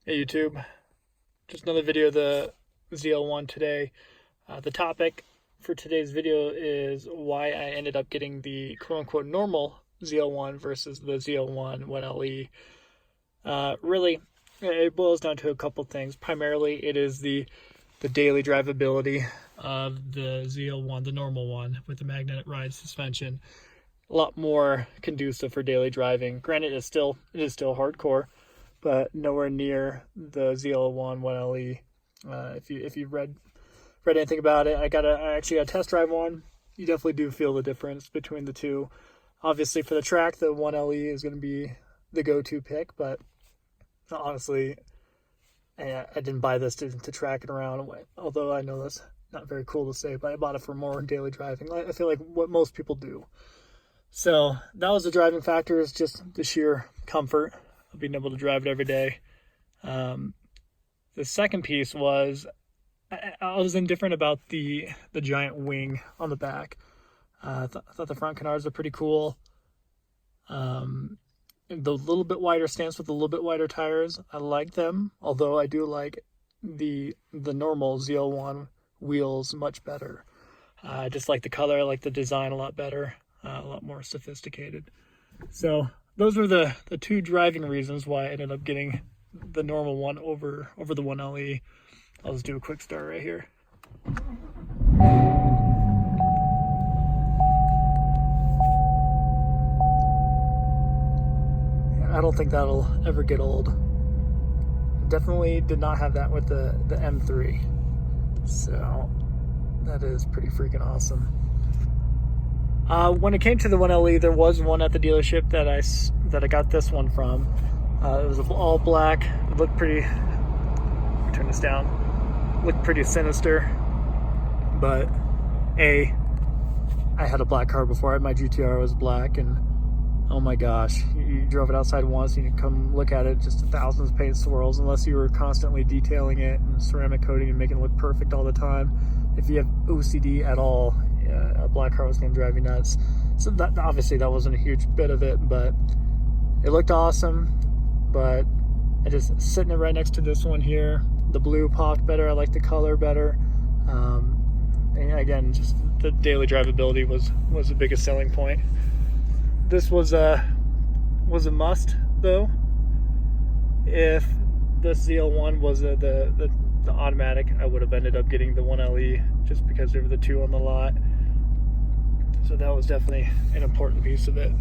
Hey YouTube, just another video of the ZL1 today. The topic for today's video is why I ended up getting the quote-unquote normal ZL1 versus the ZL1 1LE. Really, it boils down to a couple things. Primarily, it is the daily drivability of the ZL1, the normal one, with the magnetic ride suspension. A lot more conducive for daily driving. Granted, it is still hardcore, but nowhere near the ZL1 1LE. If you've read anything about it, I actually got a test drive one. You definitely do feel the difference between the two. Obviously, for the track, the 1LE is going to be the go-to pick, but honestly, I didn't buy this to track it around. Although I know that's not very cool to say, but I bought it for more daily driving. I feel like what most people do. So that was the driving factor, is just the sheer comfort of being able to drive it every day. The second piece was I was indifferent about the giant wing on the back. I thought the front canards were pretty cool. The little bit wider stance with the little bit wider tires, I like them. Although I do like the normal ZL1 wheels much better. I just like the color, I like the design a lot better. A lot more sophisticated. So those were the two driving reasons why I ended up getting the normal one over the 1LE. I'll just do a quick start right here. I don't think that'll ever get old. Definitely did not have that with the M3. So that is pretty freaking awesome. When it came to the 1LE, there was one at the dealership that I got this one from. It was all black. It looked pretty. Turn this down. Looked pretty sinister. But I had a black car before. My GTR was black, and oh my gosh, you drove it outside once, and you come look at it, just thousands of paint swirls. Unless you were constantly detailing it and ceramic coating and making it look perfect all the time. If you have OCD at all, a black car was going to drive you nuts. So that obviously that wasn't a huge bit of it, but it looked awesome. But I just sitting it right next to this one here. The blue popped better. I like the color better. And again, just the daily drivability was the biggest selling point. This was a must though. If this ZL1 was the automatic, I would have ended up getting the 1LE just because they were the two on the lot. So that was definitely an important piece of it.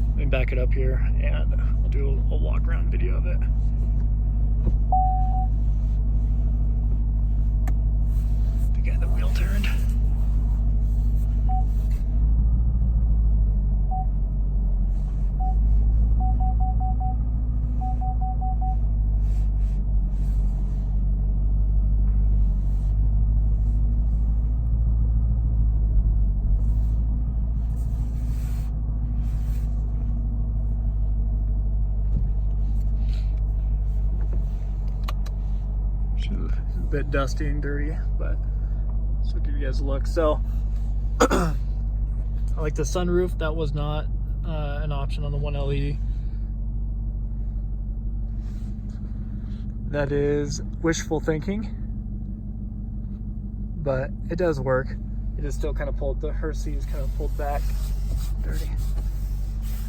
Let me back it up here and I'll do a walk around video of it. To get the wheel turned. A bit dusty and dirty, but just to give you guys a look. So I like the sunroof. That was not an option on the 1LE. That is wishful thinking, but it does work. It is still kind of pulled, her seat is kind of pulled back. Dirty.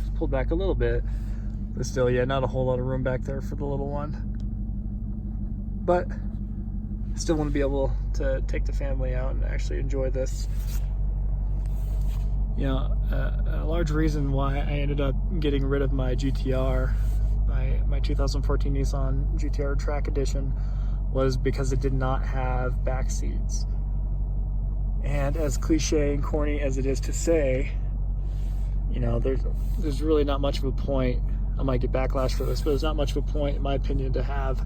Just pulled back a little bit, but still, yeah, not a whole lot of room back there for the little one. But still want to be able to take the family out and actually enjoy this. You know, a large reason why I ended up getting rid of my GTR, my 2014 Nissan GTR Track Edition, was because it did not have back seats. And as cliche and corny as it is to say, you know, there's really not much of a point. I might get backlash for this, but there's not much of a point, in my opinion, to have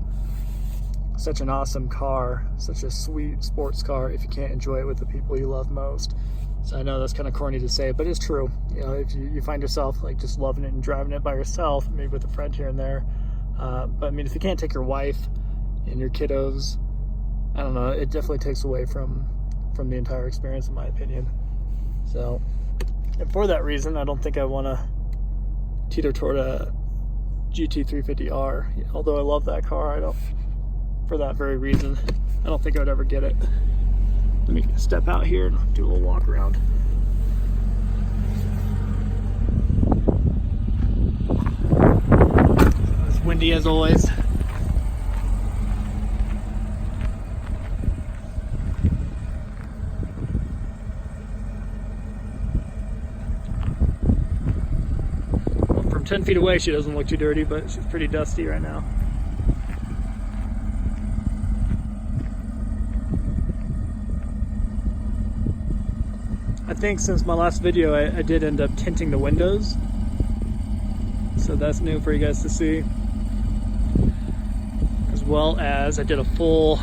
such an awesome car, such a sweet sports car, if you can't enjoy it with the people you love most. So I know that's kind of corny to say, but it's true. You know, if you find yourself like just loving it and driving it by yourself, maybe with a friend here and there, but I mean, if you can't take your wife and your kiddos, I don't know, it definitely takes away from the entire experience, in my opinion. So, and for that reason, I don't think I want to teeter toward GT350R. Although I love that car, I don't, for that very reason, I don't think I would ever get it. Let me step out here and do a little walk around. It's windy as always. Well, from 10 feet away she doesn't look too dirty, but she's pretty dusty right now. I think since my last video I did end up tinting the windows, so that's new for you guys to see, as well as I did a full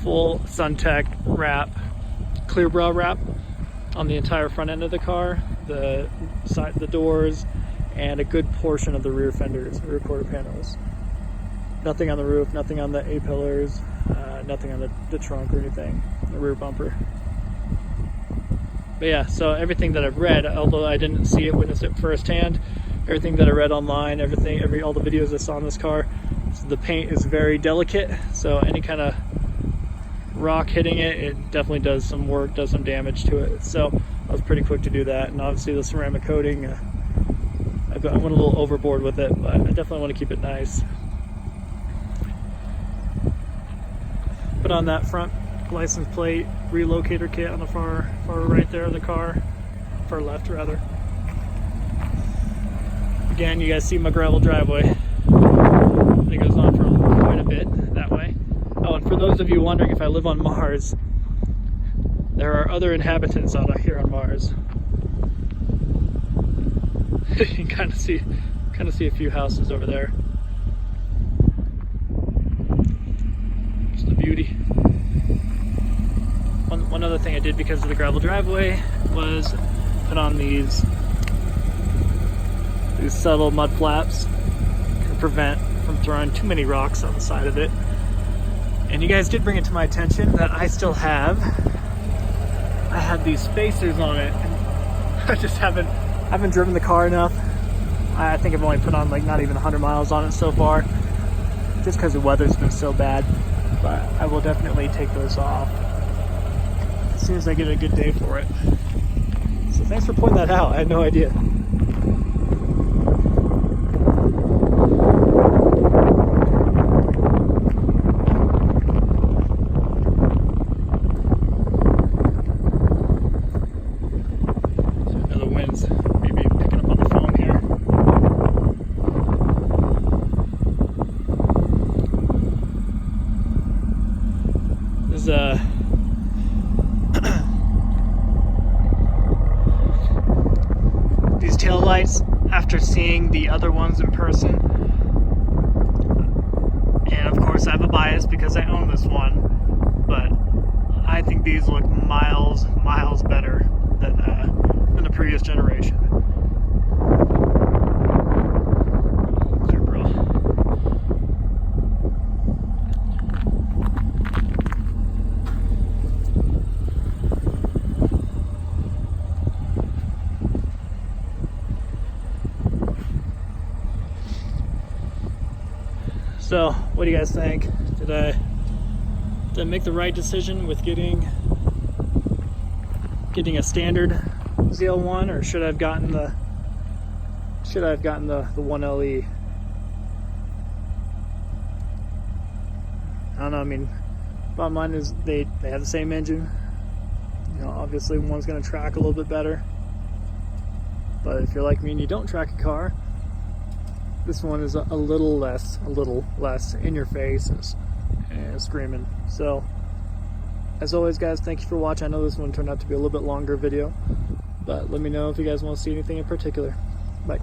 SunTech wrap, clear brow wrap on the entire front end of the car, the side, the doors, and a good portion of the rear fenders, rear quarter panels. Nothing on the roof, nothing on the A-pillars, nothing on the trunk or anything, the rear bumper. But yeah, so everything that I've read, although I didn't see it, witness it firsthand, everything that I read online, all the videos I saw on this car, so the paint is very delicate, so any kind of rock hitting it, it definitely does some work, does some damage to it. So I was pretty quick to do that, and obviously the ceramic coating, I went a little overboard with it, but I definitely want to keep it nice. Put on that front license plate relocator kit on the far right there of the car, far left rather. Again, you guys see my gravel driveway. It goes on for quite a bit that way. Oh, and for those of you wondering if I live on Mars, there are other inhabitants out here on Mars. You can kind of see a few houses over there. Just a beauty. One other thing I did because of the gravel driveway was put on these subtle mud flaps to prevent from throwing too many rocks on the side of it. And you guys did bring it to my attention that I had these spacers on it, and I just haven't driven the car enough. I think I've only put on like not even 100 miles on it so far, just because the weather's been so bad. But I will definitely take those off as soon as I get a good day for it. So thanks for pointing that out. I had no idea. So the wind's maybe picking up on the foam here. There's these taillights, after seeing the other ones in person, and of course I have a bias because I own this one, but I think these look miles better than the previous generation. So, what do you guys think? Did I make the right decision with getting a standard ZL1, or should I have gotten the 1LE? I don't know. I mean, bottom line is they have the same engine. You know, obviously one's going to track a little bit better, but if you're like me and you don't track a car, this one is a little less in your face and screaming. So, as always, guys, thank you for watching. I know this one turned out to be a little bit longer video, but let me know if you guys want to see anything in particular. Bye.